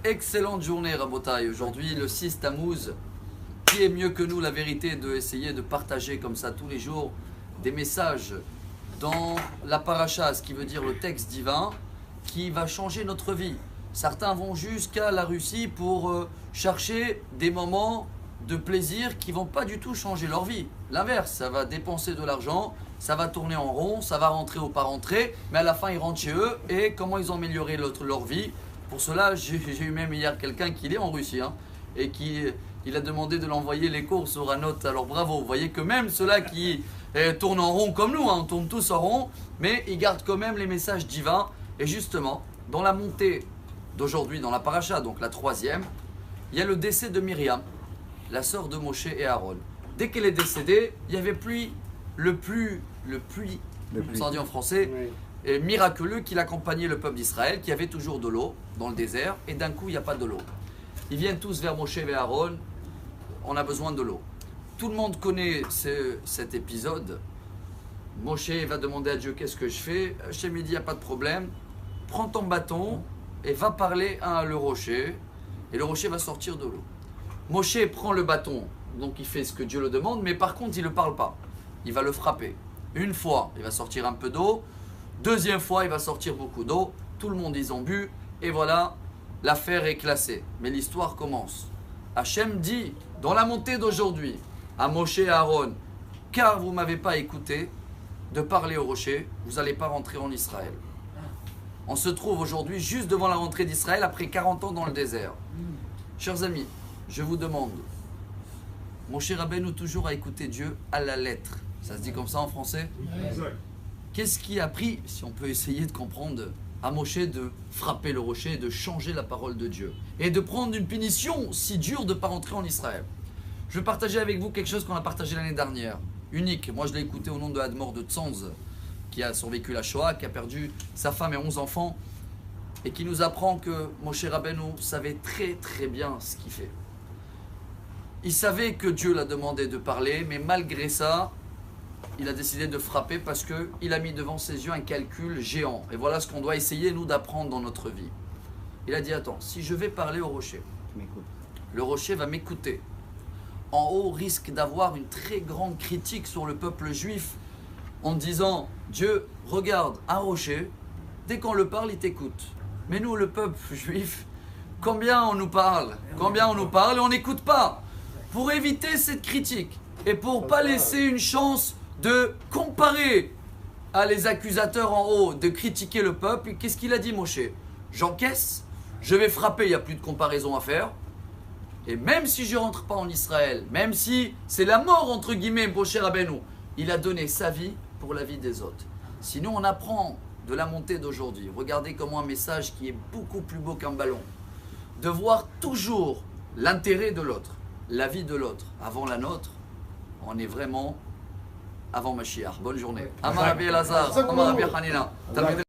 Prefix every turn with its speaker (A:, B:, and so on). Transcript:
A: Excellente journée, Rabotai. Aujourd'hui, le 6 Tammuz. Qui est mieux que nous, la vérité, de essayer de partager comme ça tous les jours des messages dans la paracha, ce qui veut dire le texte divin, qui va changer notre vie. Certains vont jusqu'à la Russie pour chercher des moments de plaisir qui ne vont pas du tout changer leur vie. L'inverse, ça va dépenser de l'argent, ça va tourner en rond, ça va rentrer ou pas rentrer, mais à la fin ils rentrent chez eux et comment ils ont amélioré leur vie. Pour cela, j'ai eu même hier quelqu'un qui est en Russie et il a demandé de l'envoyer les courses au Ranot. Alors bravo, vous voyez que même ceux-là qui tournent en rond comme nous, on tourne tous en rond, mais ils gardent quand même les messages divins. Et justement, dans la montée d'aujourd'hui, dans la paracha, donc la 3e, il y a le décès de Myriam, la sœur de Moshe et Aaron. Dès qu'elle est décédée, il y avait le puits, on dit en français, oui, miraculeux qui accompagnait le peuple d'Israël, qui avait toujours de l'eau dans le désert, et d'un coup, il n'y a pas de l'eau. Ils viennent tous vers Moshe et Aaron, on a besoin de l'eau. Tout le monde connaît cet épisode. Moshe va demander à Dieu, qu'est-ce que je fais? Hachem lui dit, il n'y a pas de problème, prends ton bâton et va parler à le rocher, et le rocher va sortir de l'eau. Moshe prend le bâton, donc il fait ce que Dieu le demande, mais par contre il ne parle pas. Il va le frapper. Une fois, il va sortir un peu d'eau. Deuxième fois, il va sortir beaucoup d'eau. Tout le monde, ils ont bu. Et voilà, l'affaire est classée. Mais l'histoire commence. Hachem dit, dans la montée d'aujourd'hui, à Moshe et Aaron, car vous ne m'avez pas écouté de parler au rocher, vous n'allez pas rentrer en Israël. On se trouve aujourd'hui juste devant la rentrée d'Israël, après 40 ans dans le désert. Chers amis, je vous demande, Moshe Rabbeinu toujours a écouté Dieu à la lettre. Ça se dit comme ça en français? Qu'est-ce qui a pris, si on peut essayer de comprendre, à Moshe de frapper le rocher et de changer la parole de Dieu et de prendre une punition si dure de ne pas rentrer en Israël? Je vais partager avec vous quelque chose qu'on a partagé l'année dernière, unique. Moi je l'ai écouté au nom de Admor de Tzanz, qui a survécu la Shoah, qui a perdu sa femme et 11 enfants, et qui nous apprend que Moshe Rabbeinu savait très très bien ce qu'il fait. Il savait que Dieu l'a demandé de parler, mais malgré ça, il a décidé de frapper parce qu'il a mis devant ses yeux un calcul géant. Et voilà ce qu'on doit essayer, nous, d'apprendre dans notre vie. Il a dit, attends, si je vais parler au rocher, le rocher va m'écouter. En haut, risque d'avoir une très grande critique sur le peuple juif en disant, Dieu, regarde, un rocher, dès qu'on le parle, il t'écoute. Mais nous, le peuple juif, combien on nous parle et on n'écoute pas. Pour éviter cette critique et pour ne pas laisser une chance de comparer à les accusateurs en haut, de critiquer le peuple, qu'est-ce qu'il a dit Moshe? J'encaisse, je vais frapper, il n'y a plus de comparaison à faire. Et même si je ne rentre pas en Israël, même si c'est la mort entre guillemets, Moshe Rabbeinu, il a donné sa vie pour la vie des autres. Sinon on apprend de la montée d'aujourd'hui. Regardez comment un message qui est beaucoup plus beau qu'un ballon. De voir toujours l'intérêt de l'autre, la vie de l'autre avant la nôtre, on est vraiment avant Mashiach. Bonne journée. Amar Rabbi Elazar, Amar Rabbi Hanina.